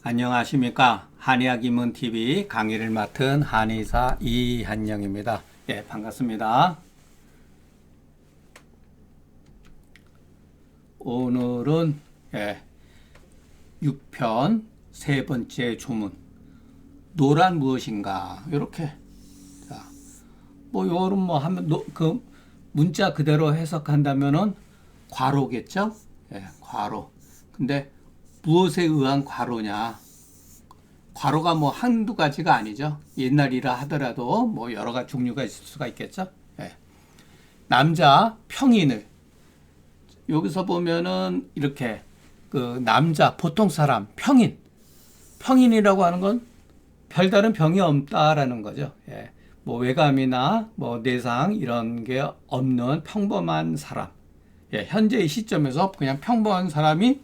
안녕하십니까. 한의학입문TV 강의를 맡은 한의사 이한영입니다. 예, 반갑습니다. 오늘은 6편 세 번째 조문 노란 무엇인가 이렇게 자, 요런 하면 그 문자 그대로 해석한다면은 과로겠죠? 예, 과로. 근데 무엇에 의한 과로냐? 과로가 한두 가지가 아니죠. 옛날이라 하더라도 여러 가지 종류가 있을 수가 있겠죠. 예. 남자 평인을 여기서 보면은 이렇게 그 남자 보통 사람 평인이라고 하는 건 별다른 병이 없다라는 거죠. 예. 외감이나 내상 이런 게 없는 평범한 사람. 예, 현재의 시점에서 그냥 평범한 사람이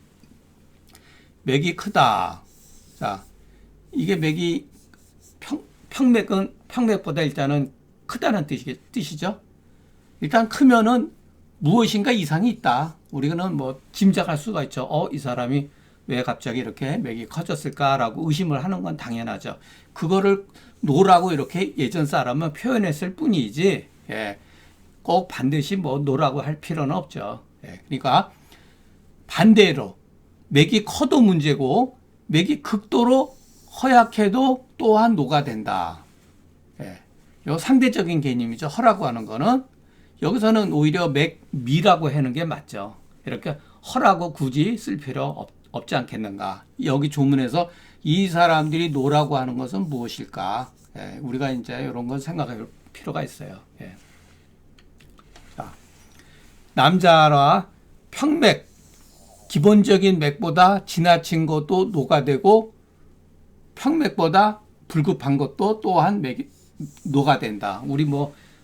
맥이 크다. 자, 이게 맥이 평맥보다 일단은 크다는 뜻이죠. 일단 크면은 무엇인가 이상이 있다. 우리는 짐작할 수가 있죠. 이 사람이 왜 갑자기 이렇게 맥이 커졌을까라고 의심을 하는 건 당연하죠. 그거를 노라고 이렇게 예전 사람은 표현했을 뿐이지, 예, 꼭 반드시 노라고 할 필요는 없죠. 예, 그러니까 반대로 맥이 커도 문제고 맥이 극도로 허약해도 또한 노가 된다. 예, 요 상대적인 개념이죠. 허라고 하는 거는 여기서는 오히려 맥미라고 하는 게 맞죠. 이렇게 허라고 굳이 쓸 필요 없지 않겠는가. 여기 조문에서 이 사람들이 노라고 하는 것은 무엇일까? 예, 우리가 이제 이런 건 생각할 필요가 있어요. 예. 자, 남자라 평맥 기본적인 맥보다 지나친 것도 노가 되고 평맥보다 불급한 것도 또한 노가 된다. 우리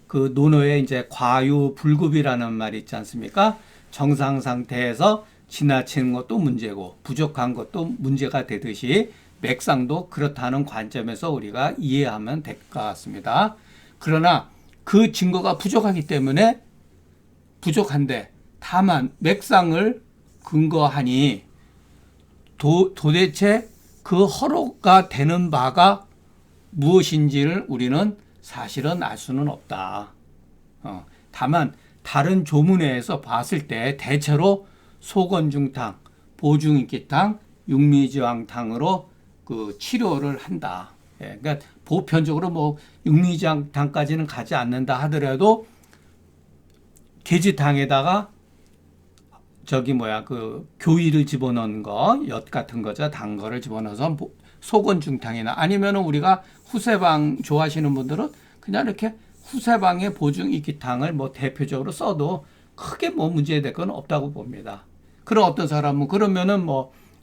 그 논어에 이제 과유불급이라는 말이 있지 않습니까? 정상 상태에서 지나치는 것도 문제고 부족한 것도 문제가 되듯이 맥상도 그렇다는 관점에서 우리가 이해하면 될 것 같습니다. 그러나 그 증거가 부족하기 때문에 부족한데 다만 맥상을 근거하니 도대체 그 허로가 되는 바가 무엇인지를 우리는 사실은 알 수는 없다. 다만 다른 조문에서 봤을 때 대체로 소건중탕, 보중인기탕, 육미지왕탕으로 그 치료를 한다. 예, 그러니까 보편적으로 육미지왕탕까지는 가지 않는다 하더라도 계지탕에다가 그 교이를 집어넣은 거, 엿 같은 거죠. 단 거를 집어넣어서 소건중탕이나 아니면 우리가 후세방 좋아하시는 분들은 그냥 이렇게 후세방의 보중이기탕을 대표적으로 써도 크게 문제될 건 없다고 봅니다. 그럼 어떤 사람은 그러면은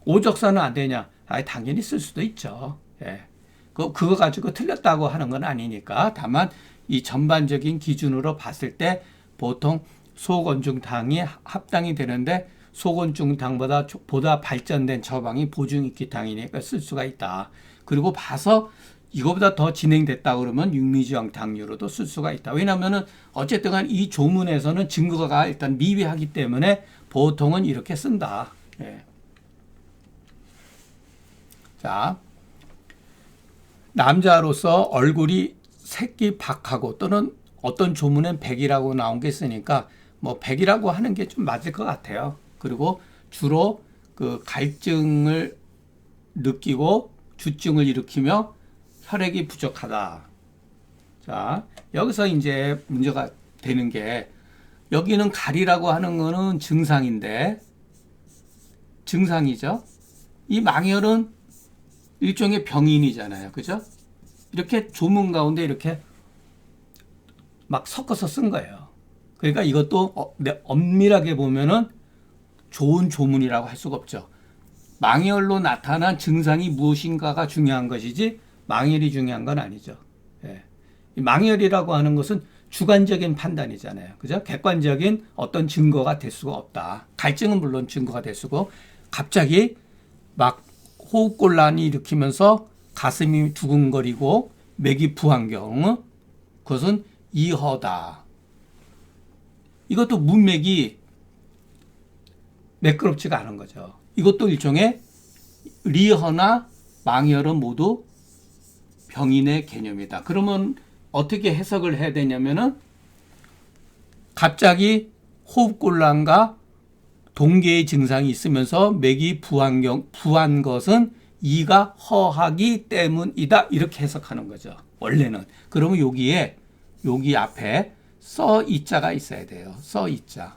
오적사는 안 되냐? 당연히 쓸 수도 있죠. 예. 그거 가지고 틀렸다고 하는 건 아니니까. 다만 이 전반적인 기준으로 봤을 때 보통 소건중탕이 합당이 되는데 소건중탕보다 발전된 처방이 보중익기탕이니까 쓸 수가 있다. 그리고 봐서 이거보다 더 진행됐다 그러면 육미지왕탕류로도 쓸 수가 있다. 왜냐하면은 어쨌든 간 이 조문에서는 증거가 일단 미비하기 때문에 보통은 이렇게 쓴다. 예. 자, 남자로서 얼굴이 색이 박하고 또는 어떤 조문엔 백이라고 나온 게 있으니까 백이라고 하는 게 좀 맞을 것 같아요. 그리고 주로 그 갈증을 느끼고 주증을 일으키며 혈액이 부족하다. 자, 여기서 이제 문제가 되는 게 여기는 갈이라고 하는 거는 증상이죠. 이 망혈은 일종의 병인이잖아요. 그죠? 이렇게 조문 가운데 이렇게 막 섞어서 쓴 거예요. 그러니까 이것도 엄밀하게 보면은 좋은 조문이라고 할 수가 없죠. 망혈로 나타난 증상이 무엇인가가 중요한 것이지 망혈이 중요한 건 아니죠. 예. 망혈이라고 하는 것은 주관적인 판단이잖아요. 그죠? 객관적인 어떤 증거가 될 수가 없다. 갈증은 물론 증거가 될 수고 갑자기 막 호흡곤란이 일으키면서 가슴이 두근거리고 맥이 부한 경우 그것은 이허다. 이것도 문맥이 매끄럽지가 않은 거죠. 이것도 일종의 리허나 망열은 모두 병인의 개념이다. 그러면 어떻게 해석을 해야 되냐면은 갑자기 호흡곤란과 동계의 증상이 있으면서 맥이 부한 것은 이가 허하기 때문이다. 이렇게 해석하는 거죠. 원래는. 그러면 여기 앞에 써 이자가 있어야 돼요. 써 이자.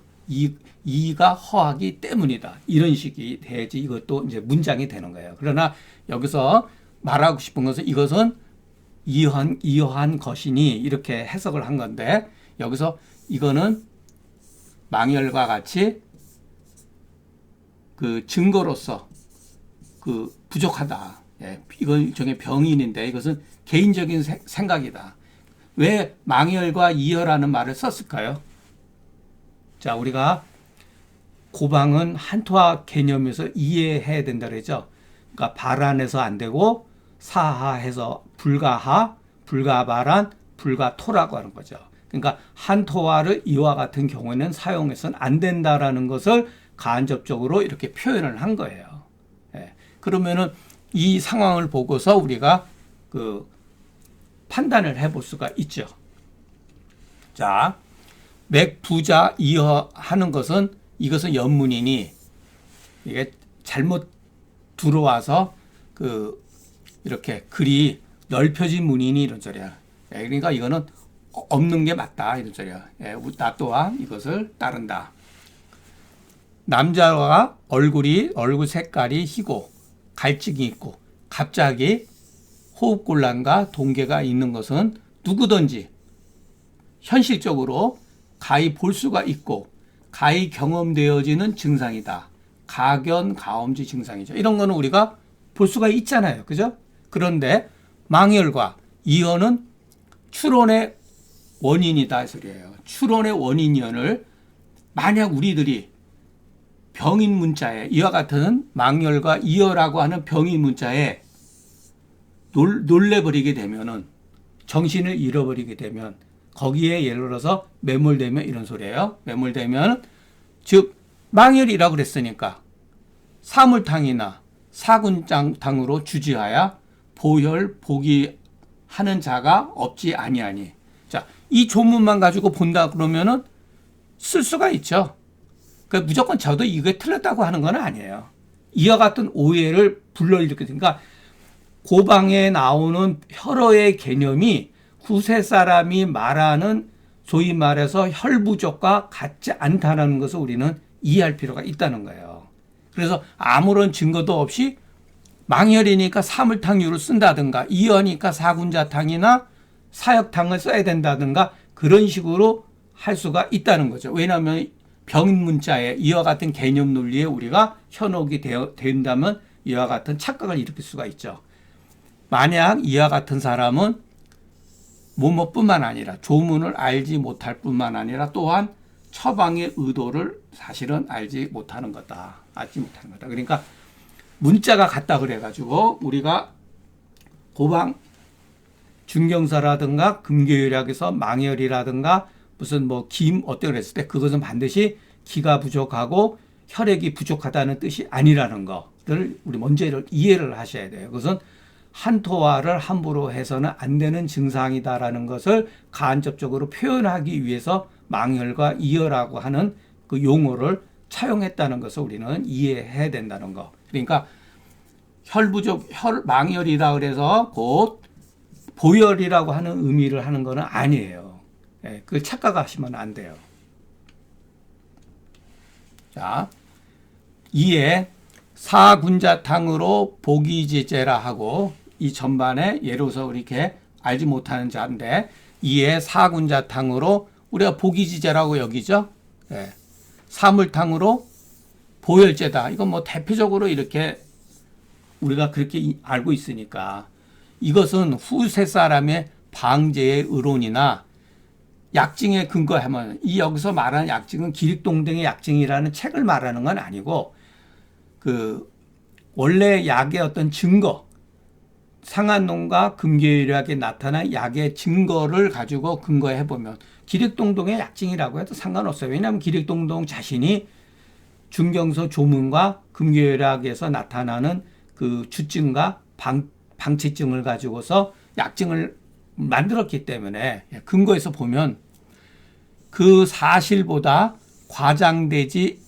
이가 허하기 때문이다. 이런 식이 돼야지 이것도 이제 문장이 되는 거예요. 그러나 여기서 말하고 싶은 것은 이것은 이어한 것이니 이렇게 해석을 한 건데 여기서 이거는 망열과 같이 그 증거로서 그 부족하다. 예, 이건 일종의 병인인데 이것은 개인적인 생각이다. 왜 망열과 이어라는 말을 썼을까요? 자, 우리가 고방은 한토화 개념에서 이해해야 된다 그랬죠. 그러니까 발안해서 안 되고 사하해서 불가하, 불가발안, 불가토라고 하는 거죠. 그러니까 한토화를 이와 같은 경우에는 사용해서는 안 된다라는 것을 간접적으로 이렇게 표현을 한 거예요. 예. 그러면은 이 상황을 보고서 우리가 그 판단을 해볼 수가 있죠. 자, 맥부자 이어하는 것은 이것은 연문이니 이게 잘못 들어와서 그 이렇게 글이 넓혀진 문이니 이런 소리야. 예, 그러니까 이거는 없는 게 맞다 이런 소리야. 예, 나 또한 이것을 따른다. 남자가 얼굴 색깔이 희고 갈증이 있고 갑자기 호흡곤란과 동계가 있는 것은 누구든지 현실적으로 가히 볼 수가 있고 가히 경험되어지는 증상이다. 가견가엄지 증상이죠. 이런 거는 우리가 볼 수가 있잖아요. 그죠? 그런데 망열과 이어는 추론의 원인이다 이 소리예요. 추론의 원인연을 만약 우리들이 병인 문자에 이와 같은 망열과 이어라고 하는 병인 문자에 놀래버리게 되면은 정신을 잃어버리게 되면 거기에 예를 들어서 매몰되면 이런 소리예요. 매몰되면 즉 망열이라고 그랬으니까 사물탕이나 사군장탕으로 주지하여 보혈 보기 하는 자가 없지 아니하니. 자, 이 조문만 가지고 본다 그러면은 쓸 수가 있죠. 그러니까 무조건 저도 이게 틀렸다고 하는 건 아니에요. 이와 같은 오해를 불러일으키니까 고방에 나오는 혈어의 개념이 후세 사람이 말하는 소위 말해서 혈부족과 같지 않다는 것을 우리는 이해할 필요가 있다는 거예요. 그래서 아무런 증거도 없이 망열이니까 사물탕유를 쓴다든가 이어니까 사군자탕이나 사역탕을 써야 된다든가 그런 식으로 할 수가 있다는 거죠. 왜냐하면 병문자에 이와 같은 개념 논리에 우리가 현혹이 된다면 이와 같은 착각을 일으킬 수가 있죠. 만약 이와 같은 사람은 뭐뭐뿐만 아니라 조문을 알지 못할 뿐만 아니라 또한 처방의 의도를 사실은 알지 못하는 거다. 알지 못하는 거다. 그러니까 문자가 같다 그래가지고 우리가 고방 중경사라든가 금교율학에서 망열이라든가 무슨 뭐 김 어때 그랬을 때 그것은 반드시 기가 부족하고 혈액이 부족하다는 뜻이 아니라는 것을 우리 먼저 이해를 하셔야 돼요. 그것은 한토화를 함부로 해서는 안 되는 증상이다라는 것을 간접적으로 표현하기 위해서 망열과 이어라고 하는 그 용어를 차용했다는 것을 우리는 이해해야 된다는 거. 그러니까 망열이라 그래서 곧 보혈이라고 하는 의미를 하는 것은 아니에요. 예, 그걸 착각하시면 안 돼요. 자, 이에 사군자탕으로 보기지제라 하고 이 전반에 예를 들어서 이렇게 알지 못하는 자인데 이에 사군자탕으로 우리가 보기지제라고 여기죠. 예, 사물탕으로 보혈제다. 이건 뭐 대표적으로 이렇게 우리가 그렇게 알고 있으니까 이것은 후세 사람의 방제의 의론이나 약증에 근거하면 이 여기서 말하는 약증은 기릭동등의 약증이라는 책을 말하는 건 아니고 그 원래 약의 어떤 증거 상한론과 금계율학에 나타난 약의 증거를 가지고 근거해 보면 기릭동동의 약증이라고 해도 상관없어요. 왜냐하면 기릭동동 자신이 중경서 조문과 금계율학에서 나타나는 그 주증과 방치증을 가지고서 약증을 만들었기 때문에 근거에서 보면 그 사실보다 과장되지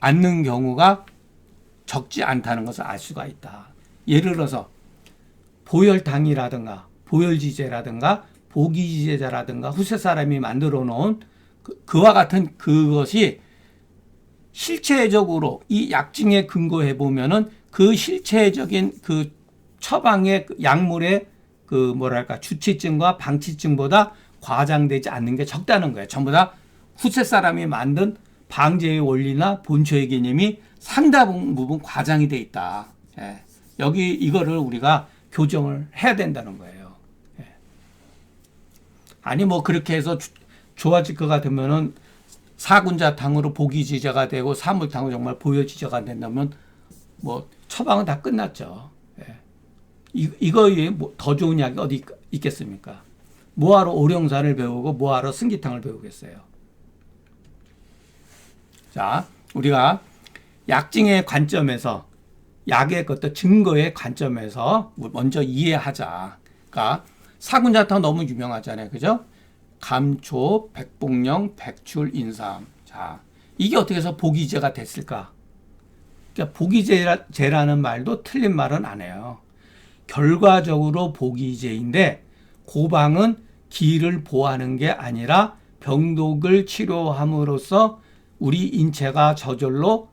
않는 경우가 적지 않다는 것을 알 수가 있다. 예를 들어서 보혈당이라든가 보혈지제라든가 보기지제자라든가 후세 사람이 만들어 놓은 그와 같은 그것이 실체적으로 이 약증에 근거해 보면은 그 실체적인 그 처방의 약물의 그 뭐랄까 주치증과 방치증보다 과장되지 않는 게 적다는 거예요. 전부 다 후세 사람이 만든 방제의 원리나 본초의 개념이 상당 부분 과장이 돼 있다. 예. 여기 이거를 우리가 교정을 해야 된다는 거예요. 예. 아니 뭐 그렇게 해서 좋아질 것 같으면은 사군자탕으로 보기지제가 되고 사물탕으로 정말 보혈지제가 된다면 뭐 처방은 다 끝났죠. 예. 이거에 뭐 더 좋은 약이 어디 있겠습니까? 뭐하러 오령산을 배우고 뭐하러 승기탕을 배우겠어요. 자, 우리가 약증의 관점에서 약의 어떤 증거의 관점에서 먼저 이해하자. 그러니까 사군자탕 너무 유명하잖아요. 그죠? 감초, 백복령, 백출, 인삼. 자, 이게 어떻게 해서 보기제가 됐을까? 그러니까 보기제라는 말도 틀린 말은 안 해요. 결과적으로 보기제인데 고방은 기를 보하는 게 아니라 병독을 치료함으로써 우리 인체가 저절로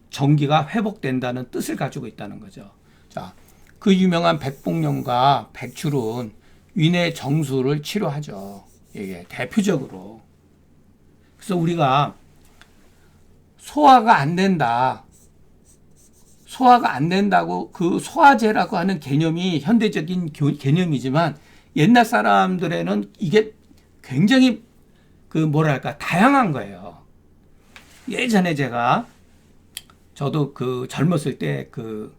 정기가 회복된다는 뜻을 가지고 있다는 거죠. 자, 그 유명한 백복령과 백출은 위내 정수를 치료하죠. 이게 대표적으로. 그래서 우리가 소화가 안 된다. 소화가 안 된다고 그 소화제라고 하는 개념이 현대적인 개념이지만 옛날 사람들에는 이게 굉장히 그 뭐랄까 다양한 거예요. 예전에 저도 그 젊었을 때 그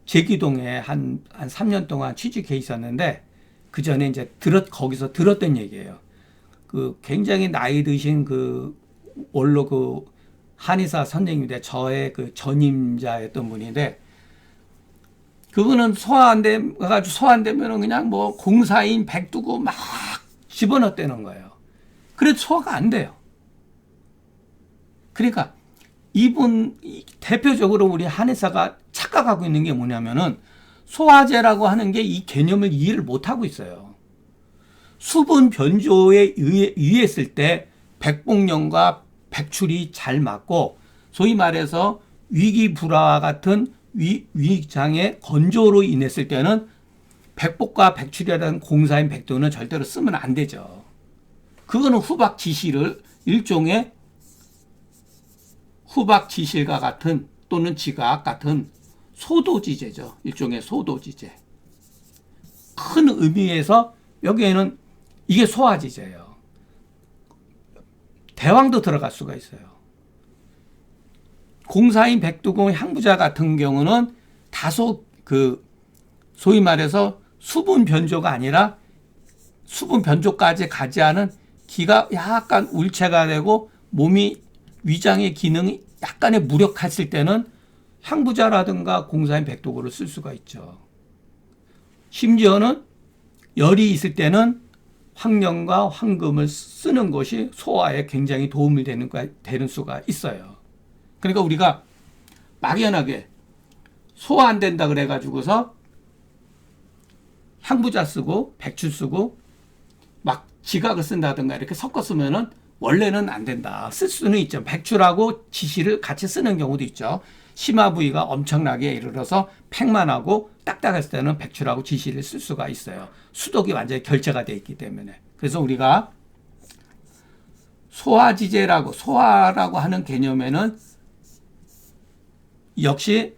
제기동에 한 3년 동안 취직해 있었는데 그 전에 이제 거기서 들었던 얘기예요. 그 굉장히 나이 드신 그 원로 그 한의사 선생님인데 저의 그 전임자였던 분인데 그분은 소화 안 되면은 그냥 뭐 공사인 백두고 막 집어넣었다는 거예요. 그래도 소화가 안 돼요. 그러니까 이분 대표적으로 우리 한의사가 착각하고 있는 게 뭐냐면은 소화제라고 하는 게 이 개념을 이해를 못하고 있어요. 수분 변조에 의했을 때 백복령과 백출이 잘 맞고 소위 말해서 위기불화와 같은 위장의 건조로 인했을 때는 백복과 백출이라는 공사인 백두는 절대로 쓰면 안 되죠. 그거는 후박지실을 일종의 후박지실과 같은 또는 지각 같은 소도지제죠. 일종의 소도지제. 큰 의미에서 여기에는 이게 소화지제예요. 대왕도 들어갈 수가 있어요. 공사인 백두공 향부자 같은 경우는 다소 그 소위 말해서 수분 변조가 아니라 수분 변조까지 가지 않은 기가 약간 울체가 되고 몸이 위장의 기능이 약간의 무력했을 때는 향부자라든가 공사인 백두고를 쓸 수가 있죠. 심지어는 열이 있을 때는 황령과 황금을 쓰는 것이 소화에 굉장히 도움이 되는 수가 있어요. 그러니까 우리가 막연하게 소화 안 된다 그래가지고서 향부자 쓰고 백출 쓰고 막 지각을 쓴다든가 이렇게 섞어 쓰면은 원래는 안 된다. 쓸 수는 있죠. 백출하고 지시를 같이 쓰는 경우도 있죠. 심화 부위가 엄청나게 예를 들어서 팽만하고 딱딱했을 때는 백출하고 지시를 쓸 수가 있어요. 수독이 완전히 결제가 되어 있기 때문에. 그래서 우리가 소화라고 하는 개념에는 역시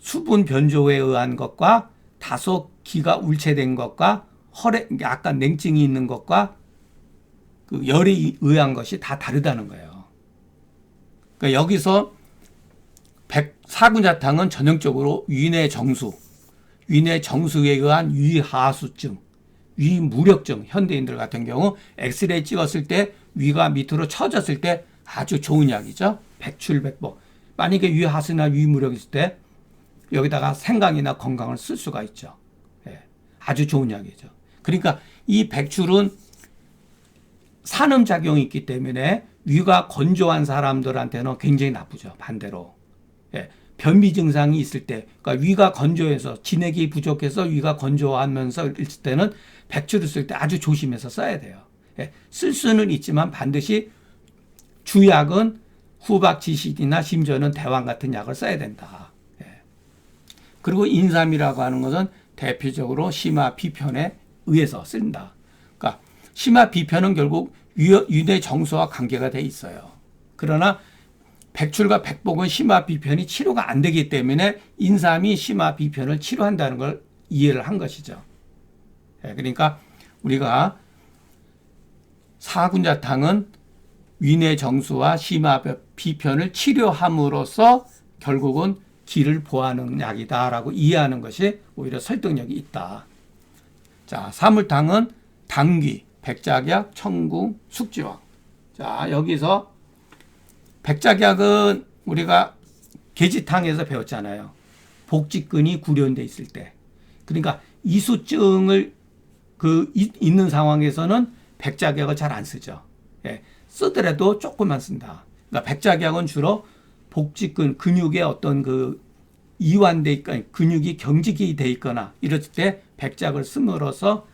수분 변조에 의한 것과 다소 기가 울체된 것과 약간 냉증이 있는 것과 그 열에 의한 것이 다 다르다는 거예요. 그러니까 여기서 사군자탕은 전형적으로 위내 정수에 의한 위하수증, 위무력증, 현대인들 같은 경우 엑스레이 찍었을 때 위가 밑으로 처졌을 때 아주 좋은 약이죠. 백출백복. 만약에 위하수나 위무력 있을 때 여기다가 생강이나 건강을 쓸 수가 있죠. 예, 아주 좋은 약이죠. 그러니까 이 백출은 산음작용이 있기 때문에 위가 건조한 사람들한테는 굉장히 나쁘죠. 반대로. 예, 변비 증상이 있을 때, 그러니까 위가 건조해서 진액이 부족해서 위가 건조하면서 있을 때는 백출을 쓸 때 아주 조심해서 써야 돼요. 예, 쓸 수는 있지만 반드시 주약은 후박지신이나 심지어는 대왕 같은 약을 써야 된다. 예. 그리고 인삼이라고 하는 것은 대표적으로 심화 비편에 의해서 쓴다. 그러니까 심화 비편은 결국 유내 정수와 관계가 돼 있어요. 그러나 백출과 백복은 심화 비편이 치료가 안 되기 때문에 인삼이 심화 비편을 치료한다는 걸 이해를 한 것이죠. 예. 그러니까 우리가 사군자탕은 위내 정수와 심화 비편을 치료함으로써 결국은 기를 보하는 약이다라고 이해하는 것이 오히려 설득력이 있다. 자, 사물탕은 당귀, 백작약, 청궁, 숙지황. 자, 여기서 백작약은 우리가 계지탕에서 배웠잖아요. 복직근이 구련돼 있을 때. 그러니까 이수증을 있는 상황에서는 백작약을 잘 안 쓰죠. 예, 쓰더라도 조금만 쓴다. 그러니까 백작약은 주로 복직근 근육에 어떤 이완돼 있거나 근육이 경직이 돼 있거나 이럴 때 백작을 씀으로써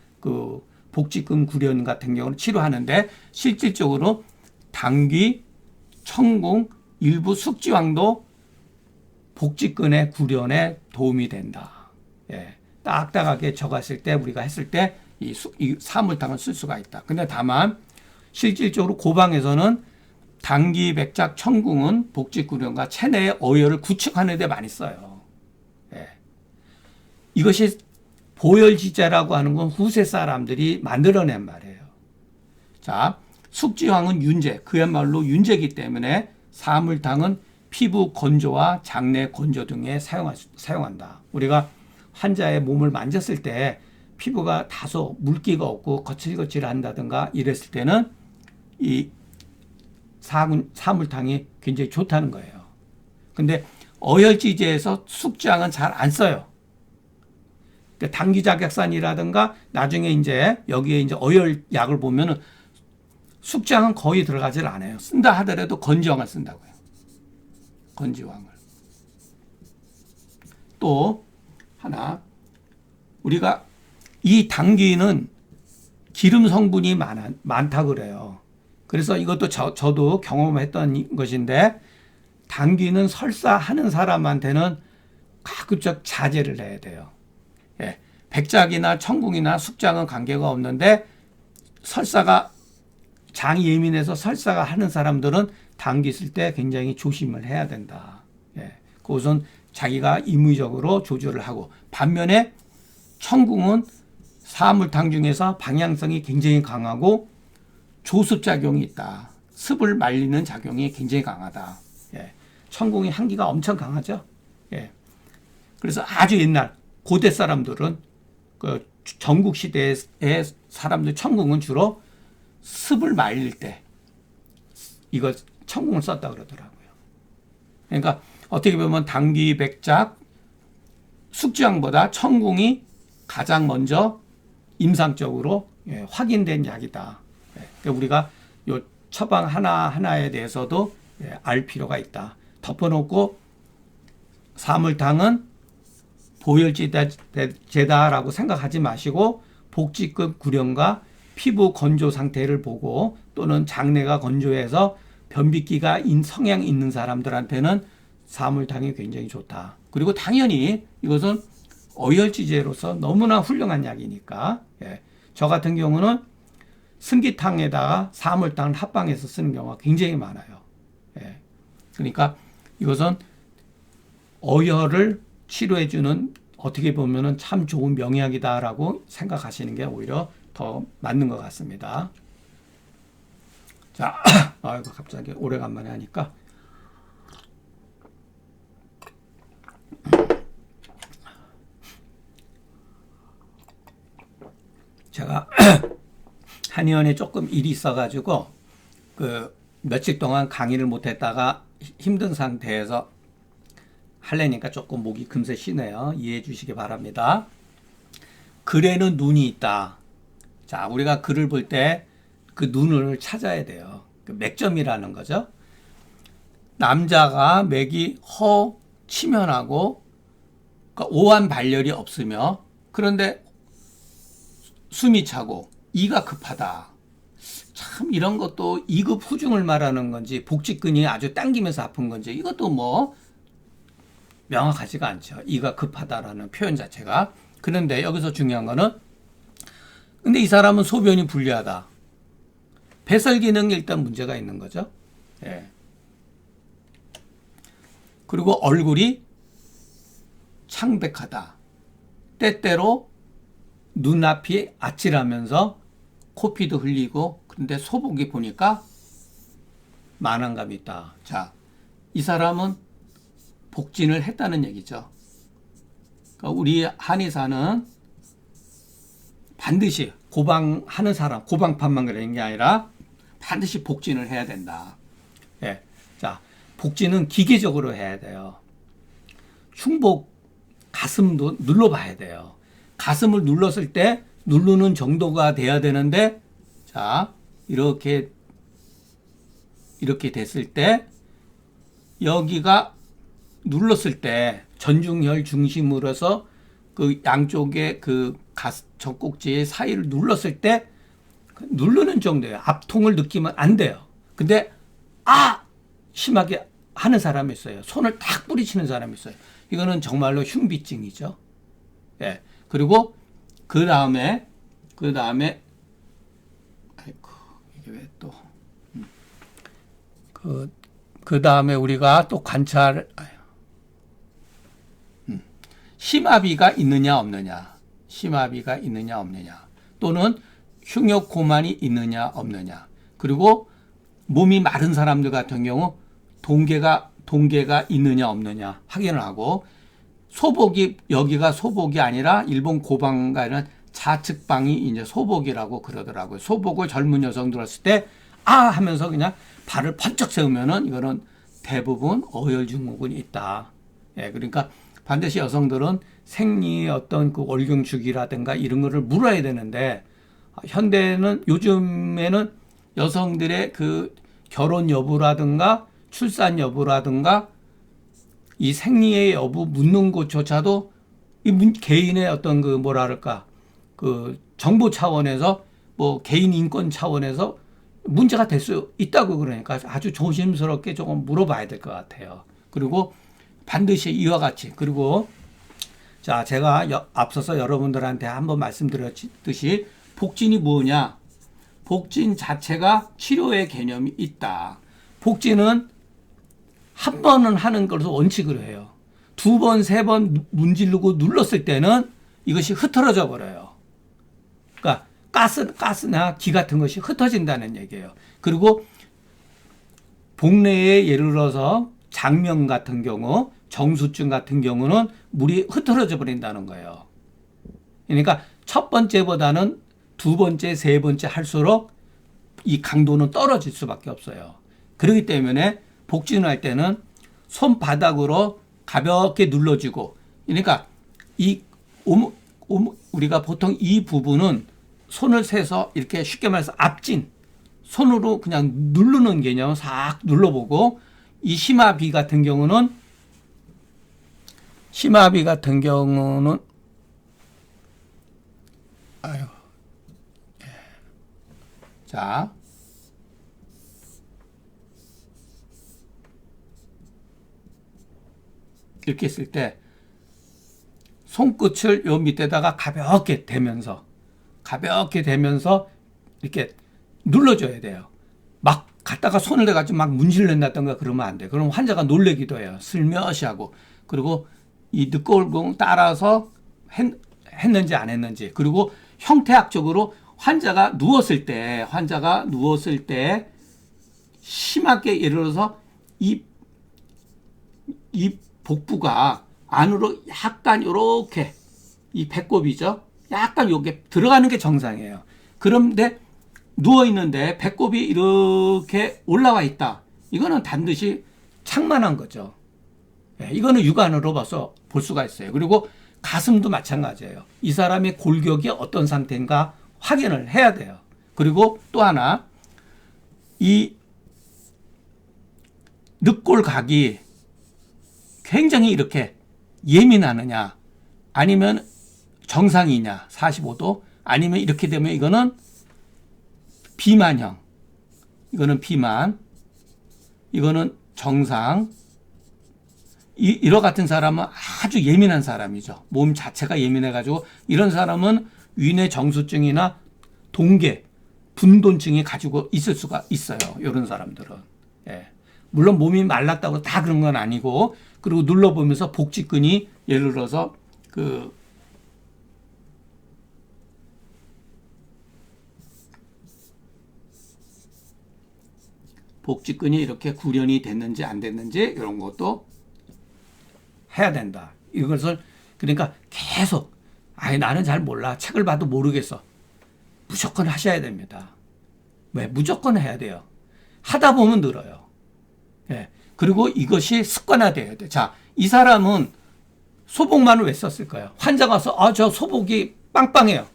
복직근 구련 같은 경우는 치료하는데 실질적으로 당귀, 청궁, 일부 숙지황도 복직근의 구련에 도움이 된다. 예, 딱딱하게 적었을 때 우리가 했을 때 이 사물탕을 쓸 수가 있다. 근데 다만 실질적으로 고방에서는 당귀, 백작, 청궁은 복직구련과 체내의 어혈을 구축하는 데 많이 써요. 예. 이것이 보혈지자라고 하는 건 후세 사람들이 만들어낸 말이에요. 자, 숙지황은 윤제, 그야말로 윤제이기 때문에 사물탕은 피부 건조와 장내 건조 등에 사용한다. 우리가 환자의 몸을 만졌을 때 피부가 다소 물기가 없고 거칠거칠한다든가 이랬을 때는 이 사물탕이 굉장히 좋다는 거예요. 근데 어혈지제에서 숙지황은 잘 안 써요. 그러니까 당귀작약산이라든가 나중에 이제 여기에 이제 어혈약을 보면은 숙지황은 거의 들어가질 않아요. 쓴다 하더라도 건지황을 쓴다고요. 건지황을. 또 하나 우리가 이 당귀는 기름 성분이 많다 그래요. 그래서 이것도 저도 경험했던 것인데 당귀는 설사하는 사람한테는 가급적 자제를 해야 돼요. 예, 백작이나 청궁이나 숙장은 관계가 없는데 설사가 장이 예민해서 설사가 하는 사람들은 당귀 쓸 때 굉장히 조심을 해야 된다. 예, 그것은 자기가 임의적으로 조절을 하고 반면에 청궁은 사물탕 중에서 방향성이 굉장히 강하고 조습작용이 있다. 습을 말리는 작용이 굉장히 강하다. 예. 청궁이 향기가 엄청 강하죠. 예. 그래서 아주 옛날 고대 사람들은 전국 시대의 사람들 청궁은 주로 습을 말릴 때 이거 청궁을 썼다 그러더라고요. 그러니까 어떻게 보면 당귀, 백작, 숙지황보다 청궁이 가장 먼저 임상적으로 확인된 약이다. 그러니까 우리가 요 처방 하나하나에 대해서도 알 필요가 있다. 덮어놓고 사물탕은 보혈제다라고 생각하지 마시고 복직근 구련과 피부 건조 상태를 보고 또는 장내가 건조해서 변비기가 성향 있는 사람들한테는 사물탕이 굉장히 좋다. 그리고 당연히 이것은 어혈지제로서 너무나 훌륭한 약이니까 저 같은 경우는 승기탕에다가 사물탕을 합방해서 쓰는 경우가 굉장히 많아요. 그러니까 이것은 어혈을 치료해주는 어떻게 보면은 참 좋은 명약이다라고 생각하시는 게 오히려 더 맞는 것 같습니다. 자, 아이고 갑자기 오래간만에 하니까 제가 한의원에 조금 일이 있어가지고 며칠 동안 강의를 못했다가 힘든 상태에서 하려니까 조금 목이 금세 쉬네요. 이해해 주시기 바랍니다. 글에는 눈이 있다. 자, 우리가 글을 볼 때 그 눈을 찾아야 돼요. 그 맥점이라는 거죠. 남자가 맥이 치면하고 그러니까 오한 발열이 없으며 그런데 숨이 차고 이가 급하다. 참 이런 것도 2급 후중을 말하는 건지 복직근이 아주 당기면서 아픈 건지 이것도 뭐 명확하지가 않죠. 이가 급하다라는 표현 자체가. 그런데 여기서 중요한 거는 근데 이 사람은 소변이 불리하다. 배설 기능에 일단 문제가 있는 거죠. 예. 그리고 얼굴이 창백하다. 때때로 눈앞이 아찔하면서 코피도 흘리고 그런데 소복이 보니까 만한감이 있다. 자, 이 사람은 복진을 했다는 얘기죠. 그러니까 우리 한의사는 반드시 고방하는 사람, 고방판만 그러는 게 아니라 반드시 복진을 해야 된다. 예. 자, 복진은 기계적으로 해야 돼요. 흉복, 가슴도 눌러봐야 돼요. 가슴을 눌렀을 때 누르는 정도가 돼야 되는데, 자, 이렇게 됐을 때, 여기가 눌렀을 때 전중혈 중심으로 해서 그 양쪽의 그 젖꼭지 사이를 눌렀을 때 누르는 정도예요. 압통을 느끼면 안 돼요. 근데 심하게 하는 사람이 있어요. 손을 탁 뿌리치는 사람이 있어요. 이거는 정말로 흉비증이죠. 예. 그리고 그 다음에 아이고 이게 왜 또 그 다음에 우리가 또 심화비가 있느냐 없느냐, 심화비가 있느냐 없느냐, 또는 흉욕고만이 있느냐 없느냐, 그리고 몸이 마른 사람들 같은 경우 동계가 있느냐 없느냐 확인을 하고, 소복이 여기가 소복이 아니라 일본 고방가는 좌측방이 이제 소복이라고 그러더라고요. 소복을 젊은 여성들 했을 때 하면서 그냥 발을 번쩍 세우면은 이거는 대부분 어혈 증후군이 있다. 예, 그러니까 반드시 여성들은 생리의 어떤 그 월경 주기라든가 이런 거를 물어야 되는데, 현대는 요즘에는 여성들의 그 결혼 여부라든가 출산 여부라든가 이 생리의 여부 묻는 것조차도 이 개인의 어떤 그 뭐랄까 그 정보 차원에서 뭐 개인 인권 차원에서 문제가 될 수 있다고. 그러니까 아주 조심스럽게 조금 물어봐야 될 것 같아요. 그리고 반드시 이와 같이, 그리고 자, 제가 앞서서 여러분들한테 한번 말씀드렸듯이 복진이 뭐냐? 복진 자체가 치료의 개념이 있다. 복진은 한 번은 하는 것을 원칙으로 해요. 2번, 3번 문지르고 눌렀을 때는 이것이 흩어져 버려요. 그러니까 가스나 기 같은 것이 흩어진다는 얘기예요. 그리고 복내에 예를 들어서 장명 같은 경우, 정수증 같은 경우는 물이 흩어져 버린다는 거예요. 그러니까 첫 번째보다는 2번째, 3번째 할수록 이 강도는 떨어질 수밖에 없어요. 그렇기 때문에 복진을 할 때는 손바닥으로 가볍게 눌러주고, 그러니까 우리가 보통 이 부분은 손을 세서 이렇게 쉽게 말해서 앞진 손으로 그냥 누르는 개념 싹 눌러보고, 이 심화비 같은 경우는 자, 이렇게 했을 때 손끝을 요 밑에다가 가볍게 대면서 이렇게 눌러줘야 돼요. 막 갖다가 손을 대가지고 막 문질른다던가 그러면 안 돼. 그럼 환자가 놀래기도 해요. 슬며시 하고. 그리고 이 늑골공 따라서 했는지 안 했는지. 그리고 형태학적으로 환자가 누웠을 때 심하게 예를 들어서 이 복부가 안으로 약간 요렇게 이 배꼽이죠. 약간 요게 들어가는 게 정상이에요. 그런데 누워 있는데 배꼽이 이렇게 올라와 있다. 이거는 반드시 창만한 거죠. 이거는 육안으로 봐서 볼 수가 있어요. 그리고 가슴도 마찬가지예요. 이 사람의 골격이 어떤 상태인가 확인을 해야 돼요. 그리고 또 하나, 이 늑골각이 굉장히 이렇게 예민하느냐, 아니면 정상이냐, 45도, 아니면 이렇게 되면 이거는 비만형, 이거는 비만, 이거는 정상. 이와 같은 사람은 아주 예민한 사람이죠. 몸 자체가 예민해가지고 이런 사람은 위내 정수증이나 동계, 분돈증이 가지고 있을 수가 있어요. 이런 사람들은. 물론 몸이 말랐다고 다 그런 건 아니고, 그리고 눌러보면서 복직근이 예를 들어서 복직근이 이렇게 구련이 됐는지 안 됐는지 이런 것도 해야 된다. 이것을 그러니까 계속 나는 잘 몰라. 책을 봐도 모르겠어. 무조건 하셔야 됩니다. 왜? 무조건 해야 돼요. 하다 보면 늘어요. 그리고 이것이 습관화돼야 돼. 자, 이 사람은 소복만을 왜 썼을까요? 환자가 와서 저 소복이 빵빵해요.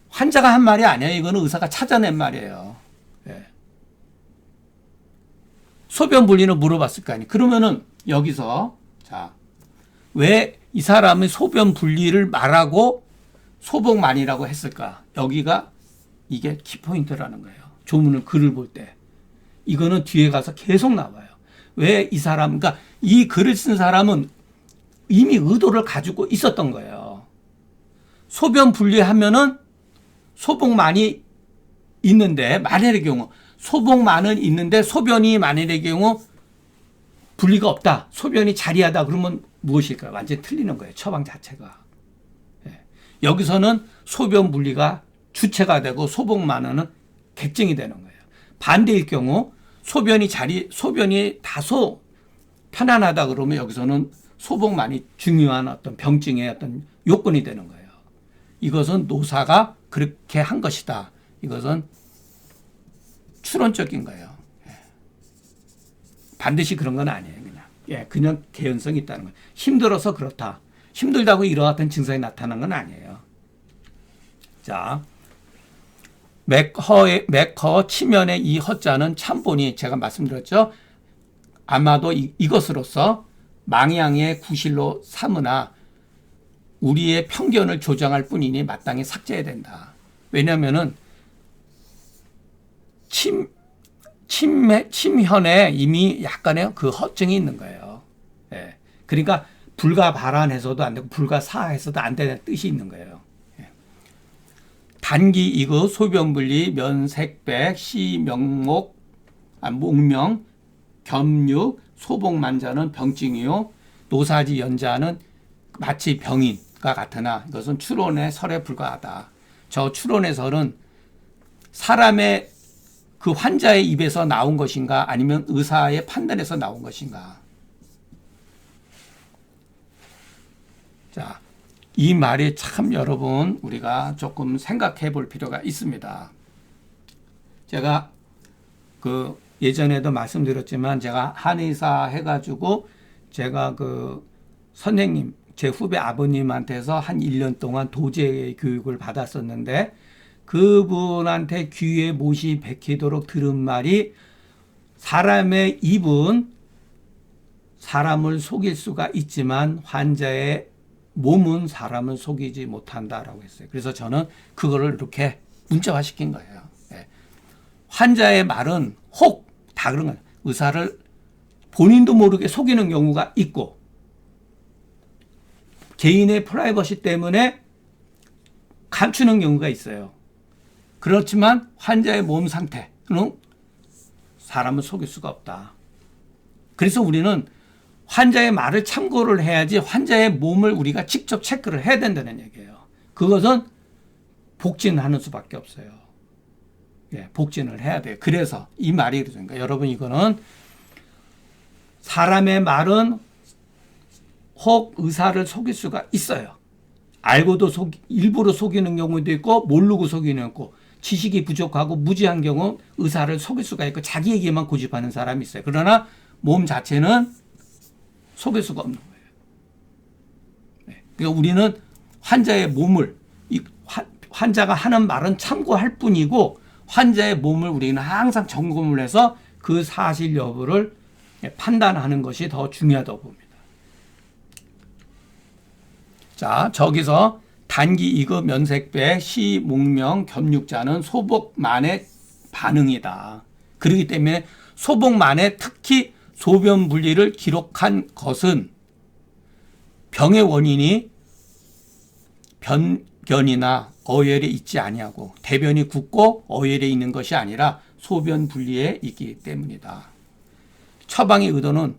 환자가 한 말이 아니에요. 이거는 의사가 찾아낸 말이에요. 소변 분리는 물어봤을 거 아니에요. 그러면은 여기서 자, 왜 이 사람이 소변 분리를 말하고 소복만이라고 했을까? 여기가 이게 키포인트라는 거예요. 조문을 글을 볼 때. 이거는 뒤에 가서 계속 나와요. 왜 이 사람, 그러니까 이 글을 쓴 사람은 이미 의도를 가지고 있었던 거예요. 소변 분리하면은 소복만이 있는데, 만일의 경우 소복만은 있는데 소변이 만일의 경우 분리가 없다, 소변이 자리하다, 그러면 무엇일까요? 완전히 틀리는 거예요. 처방 자체가. 여기서는 소변 분리가 주체가 되고 소복만은 객증이 되는 거예요. 반대일 경우 소변이 다소 편안하다 그러면 여기서는 소복만이 중요한 어떤 병증의 어떤 요건이 되는 거예요. 이것은 노사가 그렇게 한 것이다. 이것은 추론적인 거예요. 반드시 그런 건 아니에요. 그냥 개연성이 있다는 거예요. 힘들어서 그렇다. 힘들다고 이러한 증상이 나타난 건 아니에요. 자, 맥허 치면의 이 허자는 참본이 제가 말씀드렸죠. 아마도 이것으로서 망양의 구실로 삼으나 우리의 편견을 조장할 뿐이니 마땅히 삭제해야 된다. 왜냐하면은 침현에 이미 약간의 그 허증이 있는 거예요. 그러니까 불가발안해서도 안 되고 불가사해서도 안 되는 뜻이 있는 거예요. 단기 이거 소변분리 면색백 시명목 목명 겸육 소복만자는 병증이요 노사지 연자는 마치 병인과 같으나 이것은 추론의 설에 불과하다. 저 추론의 설은 사람의 그 환자의 입에서 나온 것인가 아니면 의사의 판단에서 나온 것인가. 자, 이 말이 참 여러분 우리가 조금 생각해 볼 필요가 있습니다. 제가 예전에도 말씀드렸지만 제가 한의사 해가지고 제가 선생님 제 후배 아버님한테서 한 1년 동안 도제 교육을 받았었는데 그분한테 귀에 못이 박히도록 들은 말이 사람의 입은 사람을 속일 수가 있지만 환자의 몸은 사람을 속이지 못한다라고 했어요. 그래서 저는 그거를 이렇게 문자화시킨 거예요. 환자의 말은 혹 다 그런 거예요. 의사를 본인도 모르게 속이는 경우가 있고 개인의 프라이버시 때문에 감추는 경우가 있어요. 그렇지만 환자의 몸 상태는 사람을 속일 수가 없다. 그래서 우리는 환자의 말을 참고를 해야지 환자의 몸을 우리가 직접 체크를 해야 된다는 얘기예요. 그것은 복진하는 수밖에 없어요. 복진을 해야 돼요. 그래서 이 말이 그러니까 여러분 이거는 사람의 말은 혹 의사를 속일 수가 있어요. 알고도 일부러 속이는 경우도 있고 모르고 속이는 경우 있고 지식이 부족하고 무지한 경우 의사를 속일 수가 있고 자기 얘기만 고집하는 사람이 있어요. 그러나 몸 자체는 속일 수가 없는 거예요. 네. 그러니까 우리는 환자의 몸을 환자가 하는 말은 참고할 뿐이고 환자의 몸을 우리는 항상 점검을 해서 그 사실 여부를 판단하는 것이 더 중요하다고 봅니다. 자, 저기서 단기 이급 면색배 시목명 겸육자는 소복만의 반응이다. 그렇기 때문에 소복만에 특히 소변 분리를 기록한 것은 병의 원인이 변변이나 어혈에 있지 아니하고 대변이 굳고 어혈에 있는 것이 아니라 소변 분리에 있기 때문이다. 처방의 의도는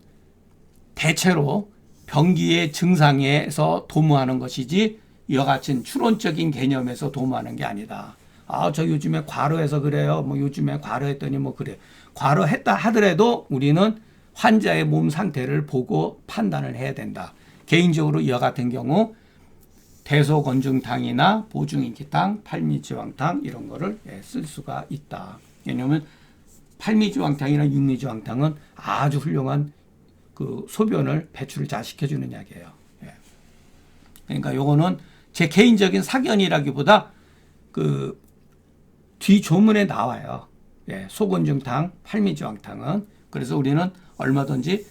대체로 병기의 증상에서 도모하는 것이지 이와 같은 추론적인 개념에서 도모하는 게 아니다. 아, 저 요즘에 과로해서 그래요. 뭐 요즘에 과로했더니 뭐 그래. 과로했다 하더라도 우리는 환자의 몸 상태를 보고 판단을 해야 된다. 개인적으로 이와 같은 경우 대소건중탕이나 보중인기탕, 팔미지왕탕 이런 거를 쓸 수가 있다. 왜냐하면 팔미지왕탕이나 육미지왕탕은 아주 훌륭한 그 소변을 배출을 잘 시켜주는 약이에요. 그러니까 요거는 제 개인적인 사견이라기보다 그 뒤 조문에 나와요. 소건중탕, 팔미지왕탕은. 그래서 우리는 얼마든지